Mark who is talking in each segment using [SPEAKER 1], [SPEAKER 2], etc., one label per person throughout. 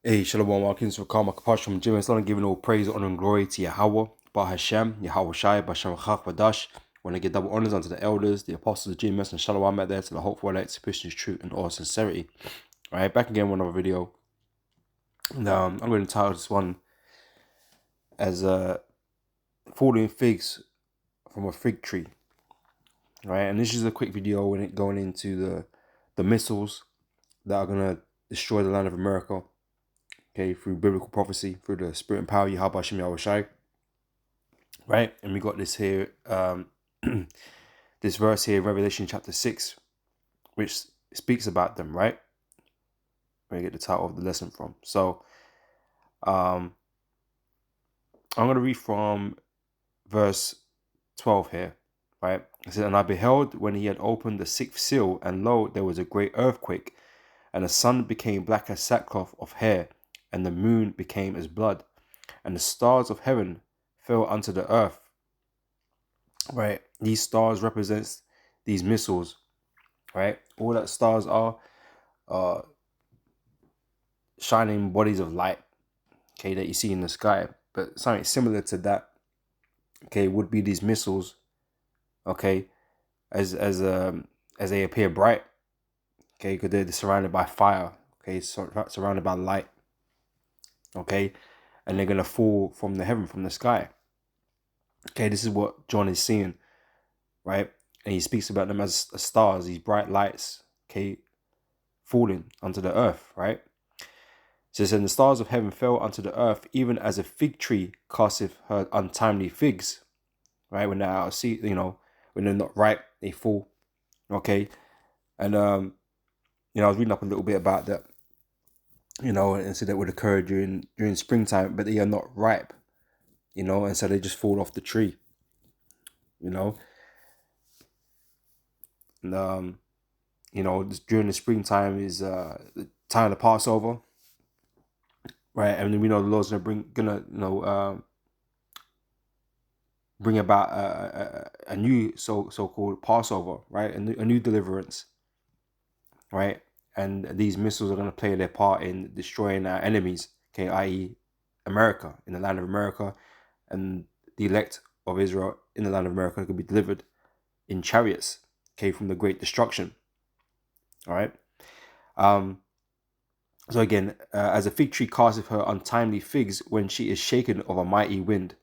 [SPEAKER 1] Hey, Shalom, welcome to Karma Kapash from Jim Islam, giving all praise, honor, and glory to Yahweh, Bah Hashem, Yahweh Shai, Bashem Chach Wadash. Want to give double honors unto the elders, the apostles, the GMS, and Shalom out there to the hopeful elect, Christians, truth, and all sincerity. All right, back again with another video. And I'm going to title this one as falling figs from a fig tree. Right, and this is a quick video when it going into the missiles that are going to destroy the land of America. Okay, through biblical prophecy, through the spirit and power, Yahweh Hashem Yahweh Shai. Right, and we got this here, this verse here, Revelation chapter 6, which speaks about them, right? Where I get the title of the lesson from. So, I'm going to read from verse 12 here, right? It says, "And I beheld when he had opened the sixth seal, and lo, there was a great earthquake, and the sun became black as sackcloth of hair, and the moon became as blood, and the stars of heaven fell unto the earth." Right, these stars represents these missiles. Right, all that stars are shining bodies of light, okay, that you see in the sky. But something similar to that, okay, would be these missiles, okay, as they appear bright, okay, because they're surrounded by fire, okay, surrounded by light, okay, and they're gonna fall from the heaven, from the sky. Okay, this is what John is seeing, right? And he speaks about them as stars, these bright lights, okay, falling onto the earth, right? So it says, "And the stars of heaven fell unto the earth, even as a fig tree casteth her untimely figs." Right, when they're out of seed, when they're not ripe, they fall. Okay, and I was reading up a little bit about that. And so that would occur during springtime, but they are not ripe. And so they just fall off the tree. And during the springtime is the time of the Passover, right? And we know the Lord's gonna bring about a new so-called Passover, right? A new deliverance, right? And these missiles are going to play their part in destroying our enemies, okay, i.e. America, in the land of America, and the elect of Israel in the land of America could be delivered in chariots, okay, from the great destruction. All right. So again, as a fig tree casteth her untimely figs when she is shaken of a mighty wind.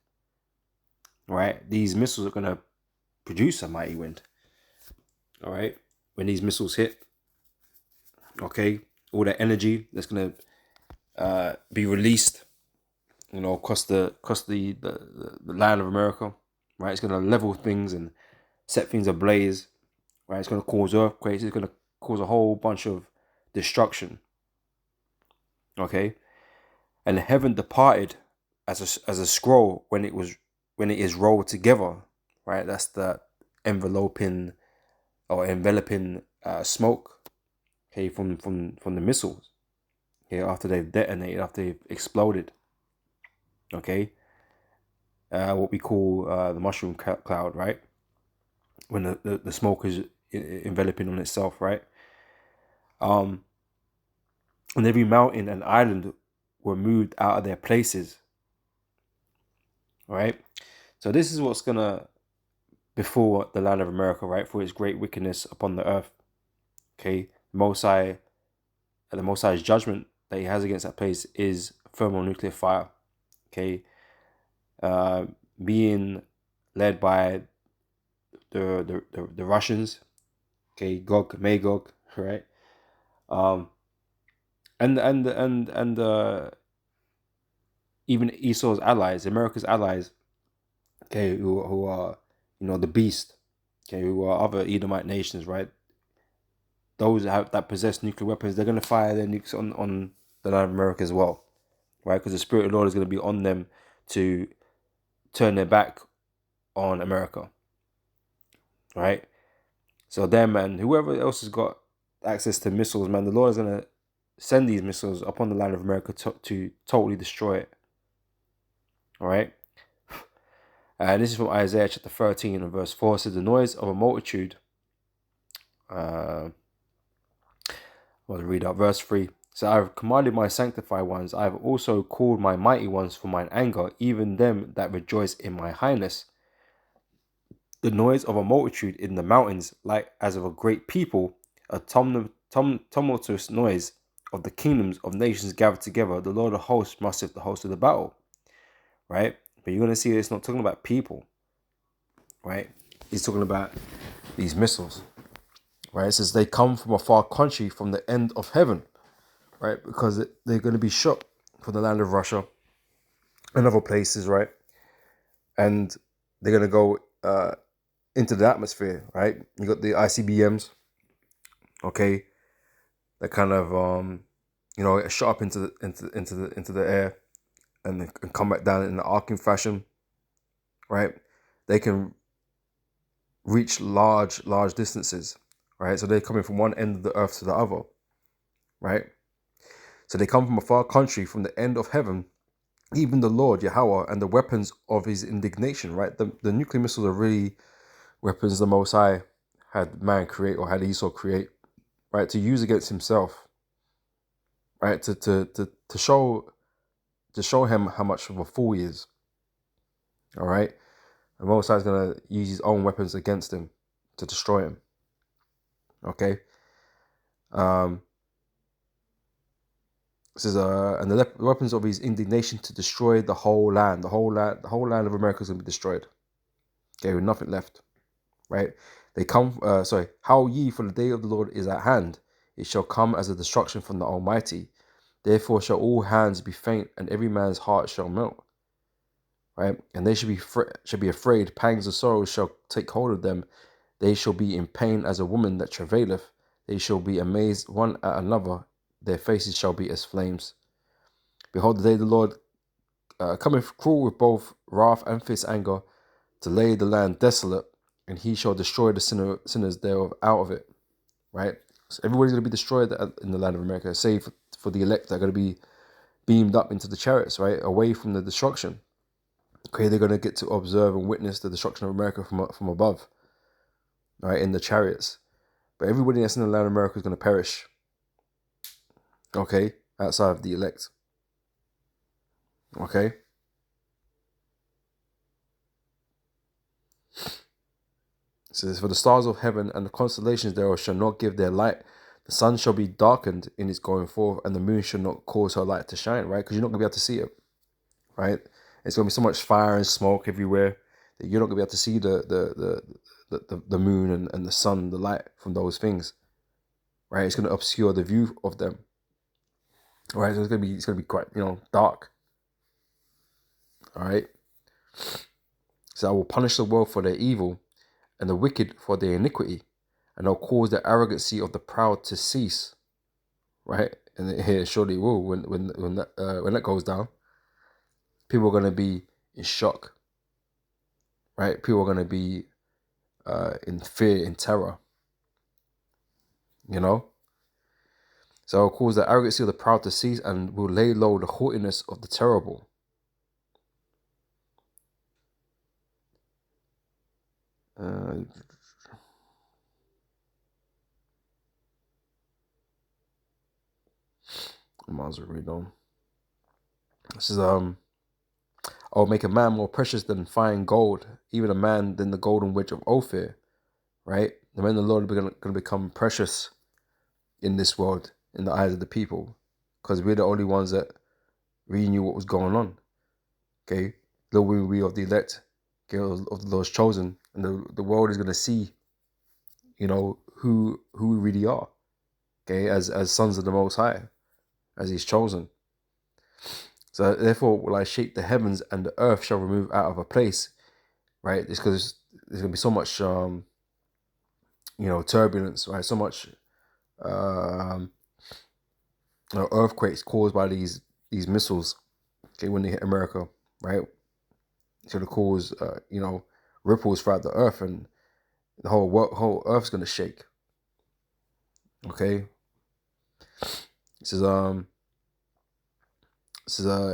[SPEAKER 1] All right, these missiles are going to produce a mighty wind. All right, when these missiles hit, okay, all that energy that's going to be released, across the land of America, right? It's going to level things and set things ablaze, right? It's going to cause earthquakes. It's going to cause a whole bunch of destruction, okay? And heaven departed as a scroll when it is rolled together, right? That's the enveloping smoke, okay, from the missiles, okay, after they've detonated, after they've exploded, okay. What we call the mushroom cloud, right? When the smoke is enveloping on itself, right? And every mountain and island were moved out of their places, right? So this is what's gonna befall the land of America, right? For its great wickedness upon the earth, okay? The Most High's judgment that he has against that place is thermonuclear fire, okay? Being led by the Russians, okay, Gog Magog, right? And even Esau's allies, America's allies, okay, who are the beast, okay, who are other Edomite nations, right? Those that possess nuclear weapons, they're gonna fire their nukes on the land of America as well, right? Because the Spirit of the Lord is gonna be on them to turn their back on America, right? So them and whoever else has got access to missiles, man, the Lord is gonna send these missiles upon the land of America to totally destroy it. All right. This is from Isaiah chapter 13 and verse 4. It says, "The noise of a multitude." I'll read out verse 3. It So I have commanded my sanctified ones, I have also called my mighty ones for mine anger, even them that rejoice in my highness. The noise of a multitude in the mountains, like as of a great people, a tumultuous noise of the kingdoms of nations gathered together. The Lord of hosts musteth the host of the battle, right? But you're going to see it's not talking about people, right? He's talking about these missiles, right? It says they come from a far country, from the end of heaven, right? Because they're going to be shot from the land of Russia and other places, right? And they're going to go into the atmosphere, right? You got the ICBMs, okay, that kind of shot up into the air and come back down in the arcing fashion, right? They can reach large distances, right? So they're coming from one end of the earth to the other, right? So they come from a far country, from the end of heaven, even the Lord Yahweh, and the weapons of his indignation, right? The nuclear missiles are really weapons the Most High had man create, or had Esau create, right, to use against himself, right, to show him how much of a fool he is. All right, the Most High is gonna use his own weapons against him to destroy him. Okay. This is and the weapons of his indignation to destroy the whole land. The whole land of America is gonna be destroyed. Okay, with nothing left. Right? They come. How ye, for the day of the Lord is at hand. It shall come as a destruction from the Almighty. Therefore shall all hands be faint, and every man's heart shall melt. Right? And they should be afraid. Pangs of sorrow shall take hold of them. They shall be in pain as a woman that travaileth. They shall be amazed one at another. Their faces shall be as flames. Behold, the day of the Lord cometh cruel with both wrath and fierce anger, to lay the land desolate, and he shall destroy the sinners thereof out of it. Right? So everybody's going to be destroyed in the land of America, save for the elect that are going to be beamed up into the chariots, right, away from the destruction. Okay, they're going to get to observe and witness the destruction of America from above, right, in the chariots. But everybody that's in the land of America is going to perish. Okay, outside of the elect. Okay. It says, for the stars of heaven and the constellations thereof shall not give their light. The sun shall be darkened in its going forth, and the moon shall not cause her light to shine, right? Because you're not going to be able to see it, right? It's going to be so much fire and smoke everywhere that you're not going to be able to see the moon and the sun, the light from those things, right? It's going to obscure the view of them, right? So it's going to be quite, dark, all right? So I will punish the world for their evil, and the wicked for their iniquity, and I'll cause the arrogancy of the proud to cease. Right, and here surely will when that goes down. People are going to be in shock. Right, people are going to be in fear, in terror. So I'll cause the arrogancy of the proud to cease, and will lay low the haughtiness of the terrible. I might as well read on. This is I'll make a man more precious than fine gold, even a man than the golden wedge of Ophir. Right, the men of the Lord are going to become precious in this world, in the eyes of the people, because we're the only ones that really knew what was going on. Okay, the we of the elect, okay, of those chosen, and the world is going to see, who we really are. Okay, as sons of the Most High, as He's chosen. So therefore, will I shake the heavens, and the earth shall remove out of a place. Right, it's because there's going to be so much, turbulence. Right, so much, earthquakes caused by these missiles. Okay, when they hit America, right, it's going to cause, ripples throughout the earth, and the whole earth's going to shake. Okay. It says,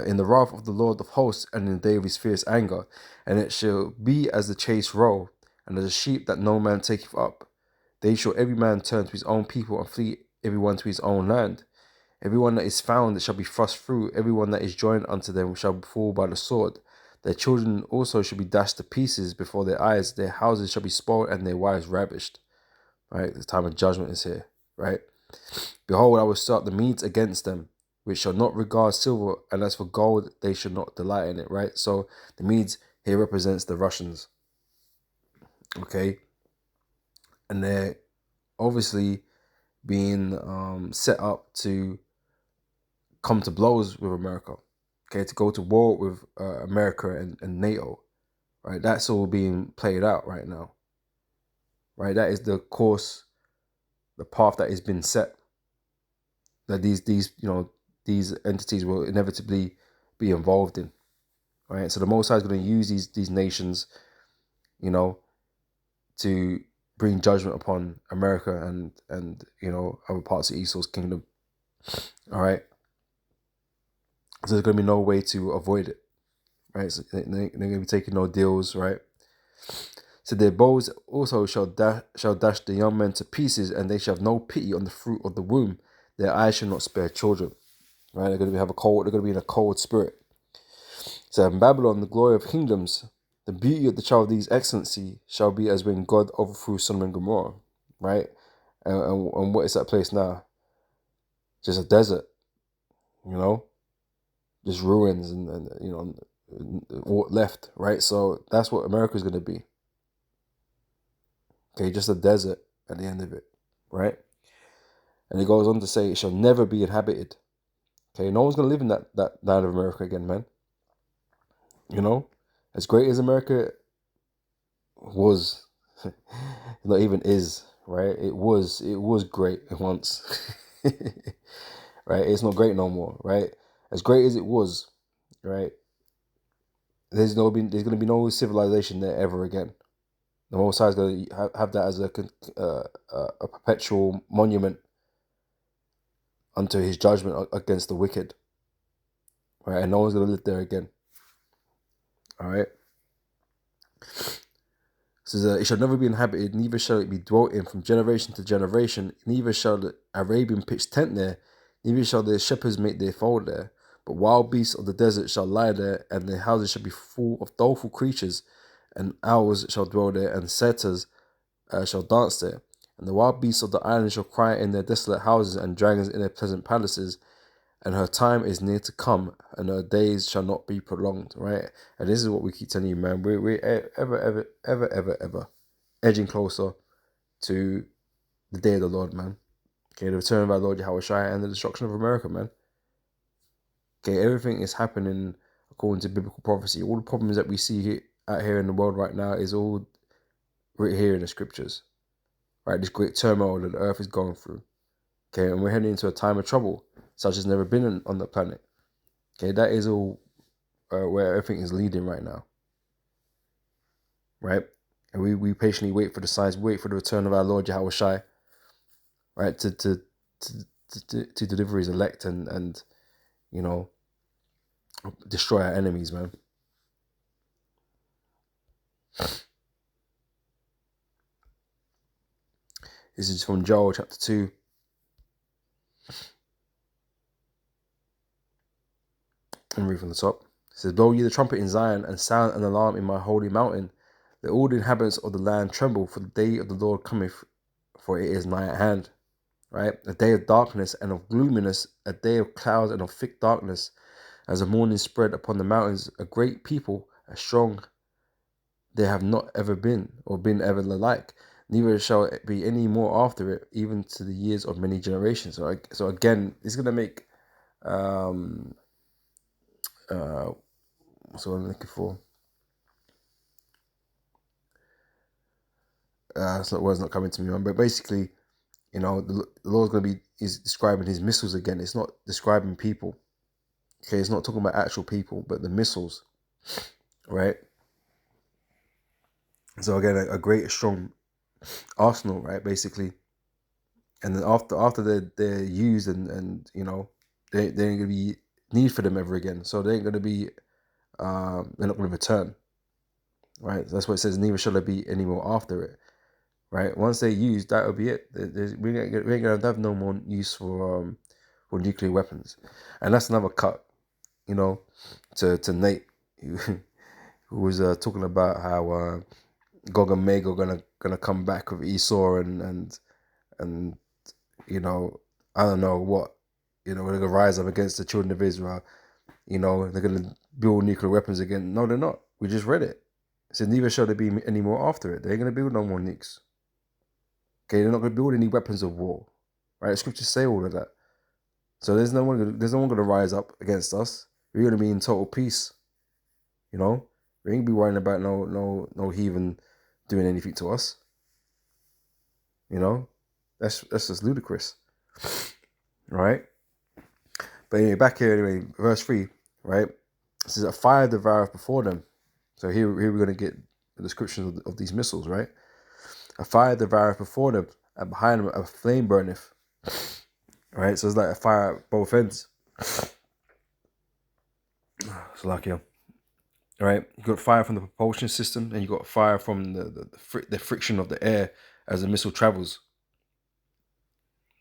[SPEAKER 1] in the wrath of the Lord of hosts, and in the day of his fierce anger, and it shall be as the chase roe, and as a sheep that no man taketh up. They shall every man turn to his own people, and flee every one to his own land. Everyone that is found shall be thrust through. Everyone that is joined unto them shall fall by the sword. Their children also shall be dashed to pieces before their eyes. Their houses shall be spoiled and their wives ravished. Right? The time of judgment is here. Right? Behold, I will start the Medes against them, which shall not regard silver, and as for gold, they shall not delight in it. Right? So the Medes here represents the Russians. Okay? And they're obviously being set up to come to blows with America, okay, to go to war with America and NATO, right? That's all being played out right now, right? That is the course, the path that has been set, that these entities will inevitably be involved in, right? So the Most High is going to use these nations, to bring judgment upon America and other parts of Esau's kingdom, all right? So there's going to be no way to avoid it, right? So they're going to be taking no deals, right? So their bows also shall dash the young men to pieces, and they shall have no pity on the fruit of the womb. Their eyes shall not spare children, right? They're going to They're going to be in a cold spirit. So in Babylon, the glory of kingdoms, the beauty of the Chaldees' excellency shall be as when God overthrew Sodom and Gomorrah, right? And what is that place now? Just a desert, just ruins and what left, right? So that's what America's going to be. Okay, just a desert at the end of it, right? And it goes on to say it shall never be inhabited. Okay, no one's going to live in that land of America again, man. As great as America was, not even is, right? It was great once, right? It's not great no more, right? As great as it was, right? There's going to be no civilization there ever again. The Most High is going to have that as a perpetual monument unto his judgment against the wicked, right? And no one's going to live there again, all right? Says, it shall never be inhabited, neither shall it be dwelt in from generation to generation, neither shall the Arabian pitch tent there, neither shall their shepherds make their fold there. But wild beasts of the desert shall lie there, and their houses shall be full of doleful creatures, and owls shall dwell there, and satyrs shall dance there. And the wild beasts of the island shall cry in their desolate houses, and dragons in their pleasant palaces. And her time is near to come, and her days shall not be prolonged, right? And this is what we keep telling you, man. We're ever edging closer to the day of the Lord, man. Okay, the return of our Lord Yahushua and the destruction of America, man. Okay, everything is happening according to biblical prophecy. All the problems that we see out here in the world right now is all right here in the scriptures, right? This great turmoil that the earth is going through. Okay, and we're heading into a time of trouble such as never been on the planet. Okay, that is all where everything is leading right now, right? And we patiently wait for the signs, wait for the return of our Lord Yahushua, right? To deliver his elect and destroy our enemies, man. This is from Joel chapter 2. And read from the top. It says, blow ye the trumpet in Zion, and sound an alarm in my holy mountain. Let all the inhabitants of the land tremble, for the day of the Lord cometh, for it is nigh at hand. Right? A day of darkness and of gloominess, a day of clouds and of thick darkness, as the morning spread upon the mountains, a great people, as strong they have not ever been, or been ever the like, neither shall it be any more after it, even to the years of many generations. So again, it's going to make, what's what I'm looking for? It's not words not coming to me, man. But basically, the Lord's going to is describing his missiles again. It's not describing people. Okay, it's not talking about actual people, but the missiles, right? So again, a great, strong arsenal, right? Basically, and then after they're used and they ain't gonna be need for them ever again. So they ain't gonna be they're not gonna return, right? So that's what it says. Neither shall there be any more after it, right? Once they're used, that'll be it. We ain't gonna have no more use for for nuclear weapons. And that's another cut, you know, to Nate, who was talking about how Gog and Magog gonna come back with Esau and you know, I don't know what, you know, they're gonna rise up against the children of Israel. You know, they're gonna build nuclear weapons again. No, they're not. We just read it. It said neither shall there be any more after it. They ain't gonna build no more nukes. Okay, they're not gonna build any weapons of war. Right? The scriptures say all of that. So there's no one gonna rise up against us. We're gonna be in total peace. You know, we ain't be worrying about no heathen doing anything to us. You know, that's just ludicrous. Right? But anyway, back here anyway, verse 3, right? It says a fire devoureth before them. So here we're gonna get the description of these missiles, right? A fire devoureth before them, and behind them a flame burneth. Right? So it's like a fire at both ends. It's like, yeah. Right? You got fire from the propulsion system, and you got fire from the friction of the air as the missile travels.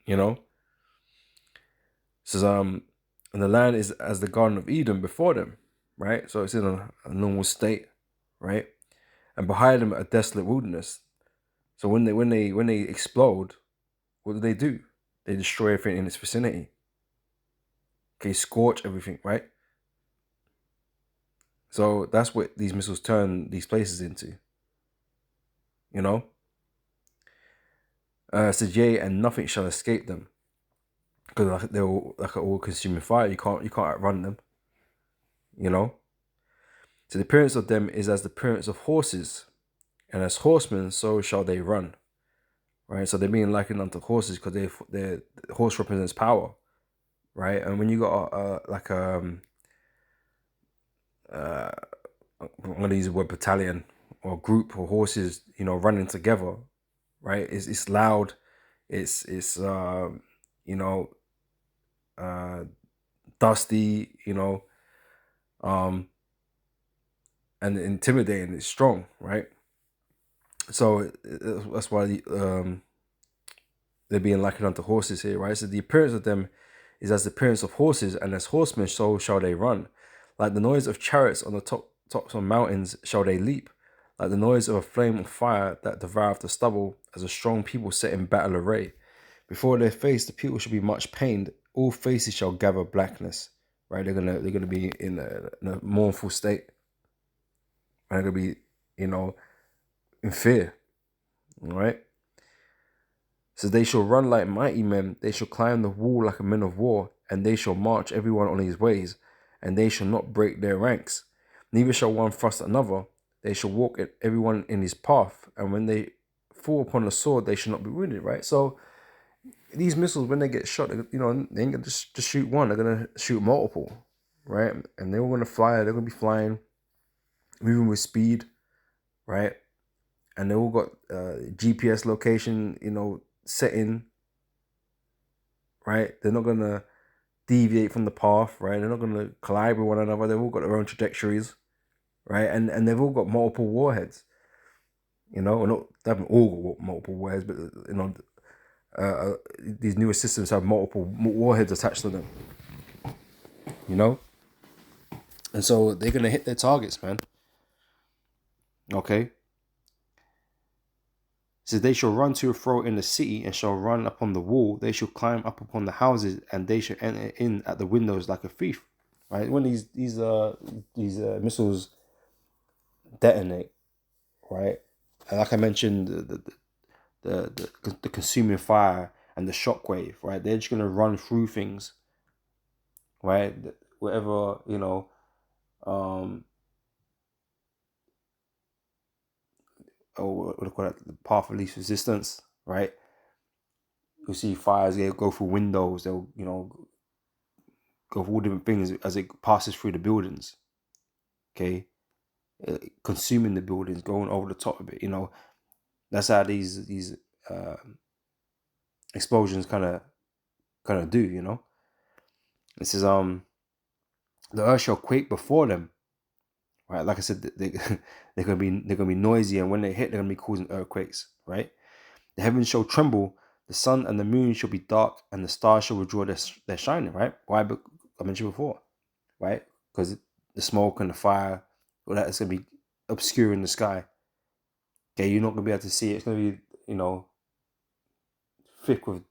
[SPEAKER 1] You know? It says and the land is as the Garden of Eden before them, right? So it's in a normal state, right? And behind them a desolate wilderness. So when they explode, what do? They destroy everything in its vicinity. Okay, scorch everything, right? So that's what these missiles turn these places into. You know? It says, yea, and nothing shall escape them. Because they're like an all-consuming fire. You can't outrun them. You know? So the appearance of them is as the appearance of horses, and as horsemen, so shall they run. Right? So they're being likened unto horses because the horse represents power. Right? And when you got one of these word battalion or group of horses, you know, running together, right? It's loud, it's you know, dusty, you know, and intimidating. It's strong, right? So that's why they're being likened unto horses here, right? So the appearance of them is as the appearance of horses, and as horsemen so shall they run. Like the noise of chariots on the tops of mountains shall they leap. Like the noise of a flame of fire that devoureth the stubble, as a strong people set in battle array. Before their face the people shall be much pained. All faces shall gather blackness. Right? They're gonna be in a mournful state. And they're gonna be, you know, in fear. All right. So they shall run like mighty men, they shall climb the wall like a men of war, and they shall march everyone on his ways, and they shall not break their ranks. Neither shall one thrust another, they shall walk everyone in his path, and when they fall upon the sword, they shall not be wounded, right? So these missiles, when they get shot, you know, they ain't gonna just shoot one, they're gonna shoot multiple, right? And they're all gonna fly, they're gonna be flying, moving with speed, right? And they all got GPS location, you know, setting, right? They're not gonna deviate from the path, right? They're not gonna collide with one another. They've all got their own trajectories, right? And they've all got multiple warheads. You know, or not, they haven't all got multiple warheads, but you know, these newer systems have multiple warheads attached to them. You know, and so they're gonna hit their targets, man. Okay. So they shall run to and fro in the city, and shall run upon the wall. They shall climb up upon the houses, and they shall enter in at the windows like a thief. Right? When these missiles detonate, right? And like I mentioned, the consuming fire and the shockwave, right? They're just gonna run through things, right? Whatever, you know, or what do you call it, the path of least resistance, right? You'll see fires, they'll go through windows, they'll, you know, go through all different things as it passes through the buildings. Okay, consuming the buildings, going over the top of it. You know, that's how these explosions kind of do. You know, it says the earth shall quake before them. Right, like I said, they're gonna be noisy, and when they hit, they're gonna be causing earthquakes. Right, the heavens shall tremble, The sun and the moon shall be dark, and the stars shall withdraw their shining, right? Why? I mentioned before, right? Because the smoke and the fire, all that is going to be obscuring the sky. Okay, you're not going to be able to see it. It's going to be, thick with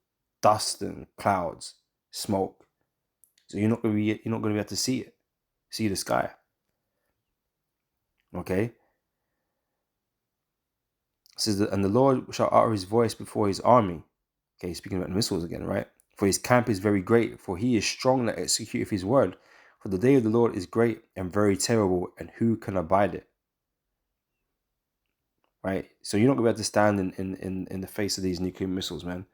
[SPEAKER 1] dust and clouds, smoke. So you're not going to be able to see the sky. Okay. It says that, and the Lord shall utter his voice before his army. Okay, speaking about the missiles again, right? For his camp is very great, for he is strong that executeth his word. For the day of the Lord is great and very terrible, and who can abide it? Right? So you're not gonna be able to stand in the face of these nuclear missiles, man.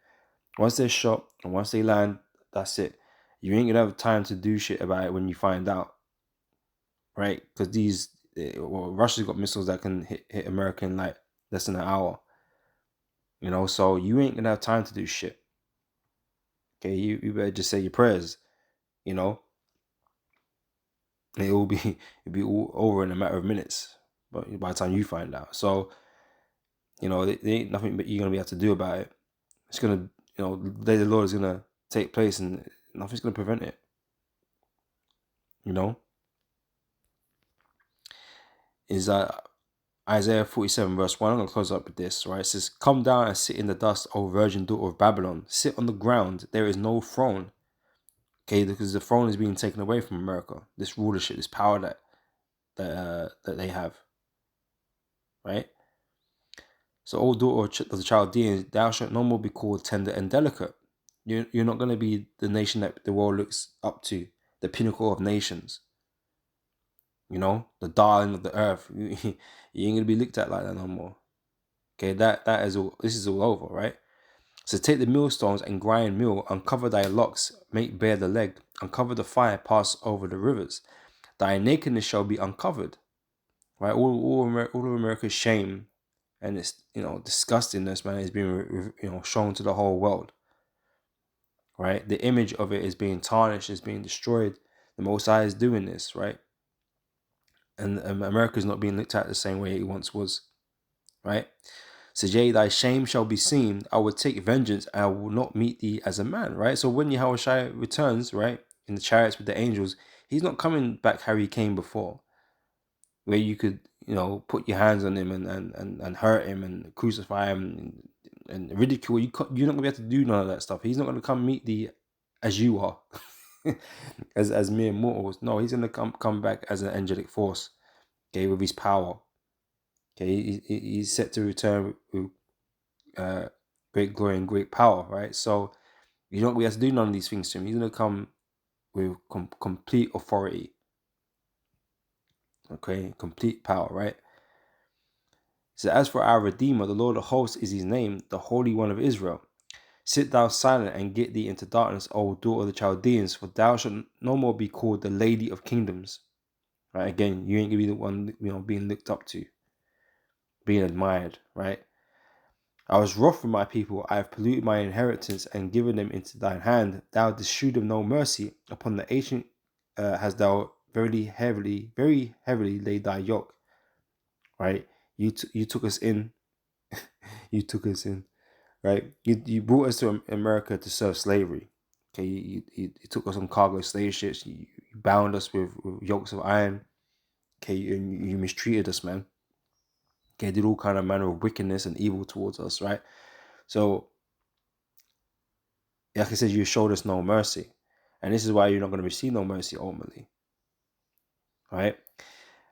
[SPEAKER 1] Once they're shot and once they land, that's it. You ain't gonna have time to do shit about it when you find out, right? Because Russia's got missiles that can hit America in like less than an hour. So you ain't gonna have time to do shit. Okay, you better just say your prayers. It'll be all over in a matter of minutes. But by the time you find out, so there ain't nothing but you're gonna be able to do about it. It's gonna, the day of the Lord is gonna take place, and nothing's gonna prevent it. Is Isaiah 47 verse 1. I'm gonna close up with this, right? It says, "Come down and sit in the dust, O virgin daughter of Babylon. Sit on the ground. There is no throne." Okay, because the throne is being taken away from America. This rulership, this power that they have, right? So, O daughter of the Chaldeans, thou shalt no more be called tender and delicate. You're not going to be the nation that the world looks up to, the pinnacle of nations. The darling of the earth. You ain't going to be looked at like that no more. Okay, that is all. This is all over, right? So take the millstones and grind meal, uncover thy locks, make bare the leg, uncover the fire, pass over the rivers. Thy nakedness shall be uncovered, right? All of America's shame and its disgustingness, man, is being shown to the whole world, right? The image of it is being tarnished, is being destroyed. The Most High is doing this, right? And America is not being looked at the same way it once was, right? So, yea, thy shame shall be seen. I will take vengeance, and I will not meet thee as a man, right? So when Yahushua returns, right, in the chariots with the angels, he's not coming back how he came before, where you could, put your hands on him and hurt him and crucify him and ridicule. You're not going to be able to do none of that stuff. He's not going to come meet thee as you are, as mere mortals. No, he's going to come back as an angelic force, okay, with his power. Okay, he's set to return with great glory and great power, right? So you don't have to do none of these things to him. He's going to come with complete authority. Okay, complete power, right? So as for our Redeemer, the Lord of hosts is his name, the Holy One of Israel. Sit thou silent and get thee into darkness, O daughter of the Chaldeans, for thou shalt no more be called the Lady of Kingdoms. Right? Again, you ain't gonna be the one, being looked up to, being admired, right? I was wroth with my people. I have polluted my inheritance and given them into thine hand. Thou didst shew them no mercy. Upon the ancient hast thou very heavily laid thy yoke. Right? You took us in. You took us in. Right? You brought us to America to serve slavery. Okay, you took us on cargo slave ships. You bound us with yokes of iron. Okay, and you mistreated us, man. Okay, did all kind of manner of wickedness and evil towards us, right? So, like I said, you showed us no mercy. And this is why you're not going to receive no mercy ultimately. Right?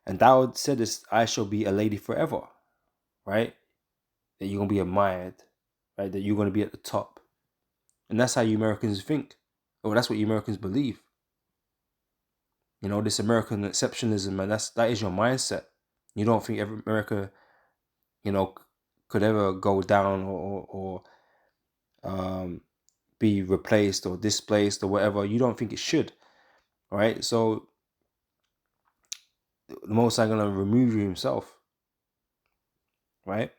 [SPEAKER 1] And thou saidest, I shall be a lady forever. Right? That you're going to be admired. Right? That you're going to be at the top. And that's how you Americans think. Or that's what you Americans believe. This American exceptionalism, man, that is your mindset. You don't think America, could ever go down or be replaced or displaced or whatever. You don't think it should, right? So the Most High gonna remove you himself, right?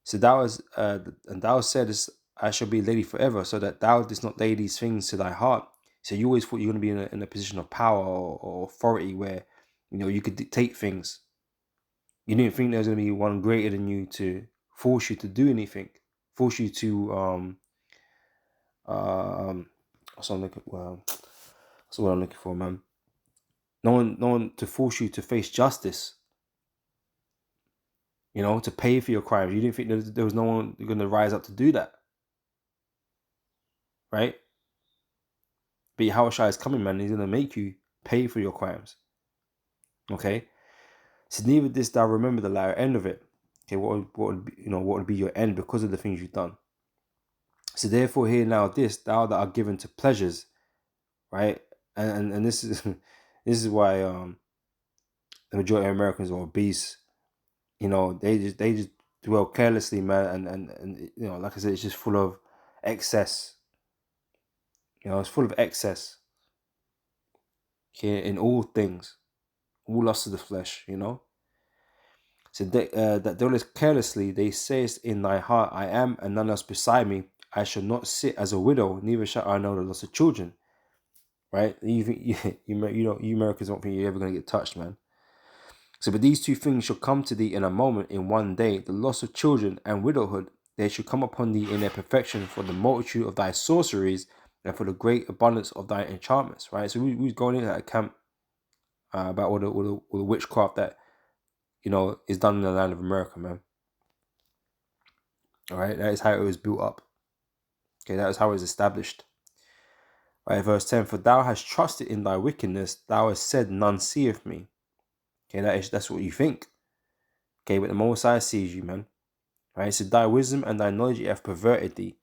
[SPEAKER 1] So and thou saidest, I shall be a lady forever, so that thou didst not lay these things to thy heart. So you always thought you were gonna be in a position of power or authority where, you could dictate things. You didn't think there was gonna be one greater than you to force you to do anything. force you to what's what I'm looking what's what I'm looking for, man. No one to force you to face justice. You know, to pay for your crimes. You didn't think there was no one going to rise up to do that, right? But Yahushua is coming, man. He's going to make you pay for your crimes. Okay. So neither this thou remember the latter end of it. Okay, what would be your end because of the things you've done. So therefore, hear now this, thou that are given to pleasures, right? And this is this is why the majority of Americans are obese. You know, they just dwell carelessly, man, and you know, like I said, it's just full of excess. You know, it's full of excess. Okay, in all things, all lusts of the flesh. You know. So that dwellest carelessly, they sayest in thy heart, I am, and none else beside me. I shall not sit as a widow, neither shall I know the loss of children. Right? You Americans don't think you're ever gonna get touched, man. So, but these two things shall come to thee in a moment, in one day, the loss of children and widowhood. They shall come upon thee in their perfection for the multitude of thy sorceries and for the great abundance of thy enchantments. Right? So we was going into that camp about all the witchcraft that, you know, is done in the land of America, man. All right, that is how it was built up. Okay, that is how it was established. Right, verse 10, for thou hast trusted in thy wickedness, thou hast said, none seeth me. Okay, that's what you think. Okay, but the Most High sees you, man. Right, so thy wisdom and thy knowledge have perverted thee.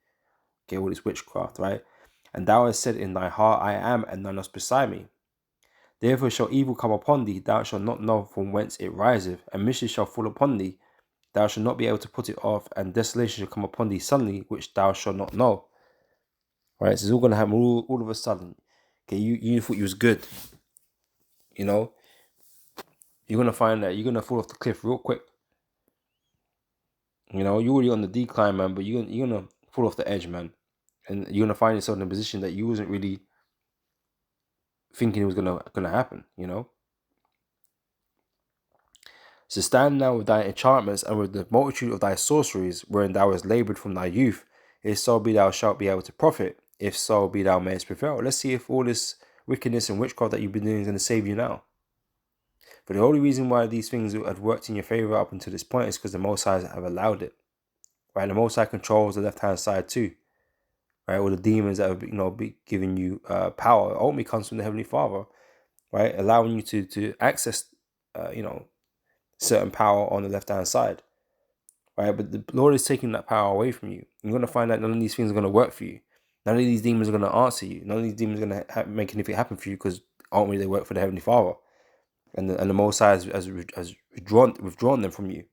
[SPEAKER 1] Okay, all this witchcraft, right? And thou hast said in thy heart, I am, and none else beside me. Therefore shall evil come upon thee, thou shalt not know from whence it riseth, and mischief shall fall upon thee, thou shalt not be able to put it off, and desolation shall come upon thee suddenly, which thou shalt not know. Right, so it's all going to happen all of a sudden. Okay, you thought you was good. You know, you're going to find that you're going to fall off the cliff real quick. You know, you're already on the decline, man, but you're going to fall off the edge, man. And you're going to find yourself in a position that you wasn't really thinking it was going to happen, you know. So stand now with thy enchantments and with the multitude of thy sorceries, wherein thou hast labored from thy youth. If so be thou shalt be able to profit. If so be thou mayest prevail. Let's see if all this wickedness and witchcraft that you've been doing is going to save you now. But the only reason why these things have worked in your favor up until this point is because the Most High have allowed it. Right? The Most High controls the left-hand side too. Right? All the demons that have, you know, be giving you power ultimately comes from the Heavenly Father. Right? Allowing you to access, you know, certain power on the left-hand side. Right? But the Lord is taking that power away from you. You're going to find that none of these things are going to work for you. None of these demons are going to answer you. None of these demons are going to make anything happen for you because ultimately they work for the Heavenly Father. And the Most High has withdrawn them from you.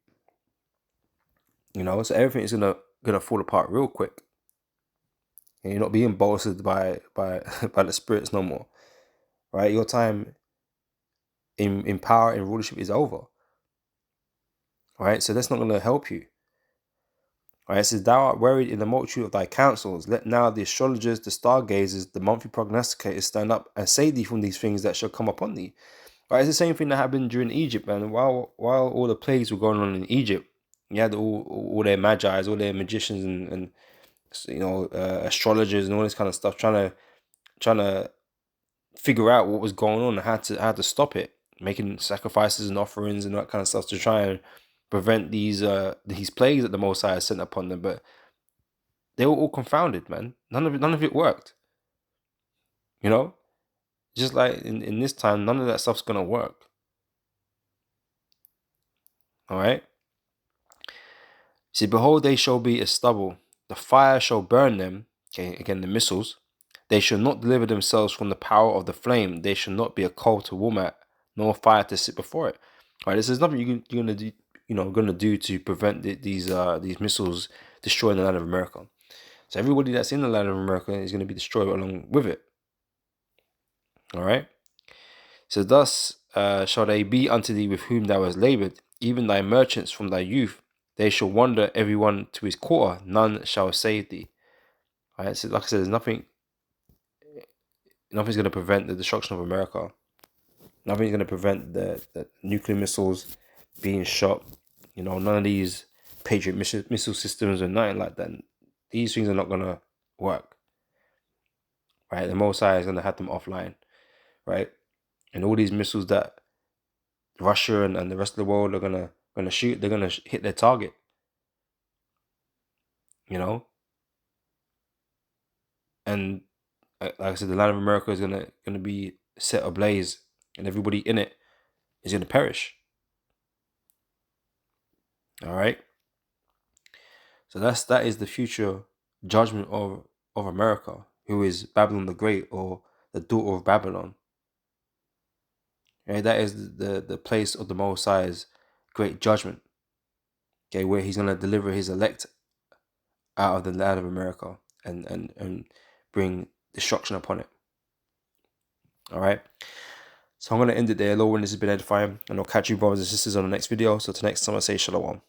[SPEAKER 1] You know, so everything is gonna fall apart real quick. And you're not being bolstered by the spirits no more. Right? Your time in power and rulership is over. Right? So that's not gonna help you. Right? It says, thou art worried in the multitude of thy counsels. Let now the astrologers, the stargazers, the monthly prognosticators stand up and say thee from these things that shall come upon thee. Right? It's the same thing that happened during Egypt, man. While all the plagues were going on in Egypt, you had all their magi's, all their magicians and you know, astrologers and all this kind of stuff trying to figure out what was going on and how to stop it, making sacrifices and offerings and that kind of stuff to try and prevent these plagues that the Most High sent upon them. But they were all confounded, man. None of it worked. You know, just like in this time, none of that stuff's gonna work. All right. See, behold, they shall be as stubble. The fire shall burn them. Okay, again, the missiles. They shall not deliver themselves from the power of the flame. They shall not be a coal to warm at, nor fire to sit before it. All right, this is nothing you're gonna do. You know, gonna do to prevent these missiles destroying the land of America. So everybody that's in the land of America is gonna be destroyed along with it. All right. So thus shall they be unto thee with whom thou hast labored, even thy merchants from thy youth. They shall wander every one to his quarter, none shall save thee. All right, so like I said, nothing's going to prevent the destruction of America. Nothing's going to prevent the nuclear missiles being shot. You know, none of these Patriot missile systems and nothing like that. These things are not gonna work, right? The Most High is gonna have them offline, right? And all these missiles that Russia and the rest of the world are gonna shoot, they're gonna hit their target. You know, and like I said, the land of America is gonna be set ablaze, and everybody in it is gonna perish. All right. So that is the future judgment of America, who is Babylon the Great, or the daughter of Babylon. Okay, that is the place of the Most High's great judgment. Okay, where he's gonna deliver his elect out of the land of America and bring destruction upon it. All right. So I'm gonna end it there. Lord, when this has been edifying, and I'll catch you brothers and sisters on the next video. So till next time, I say shalom.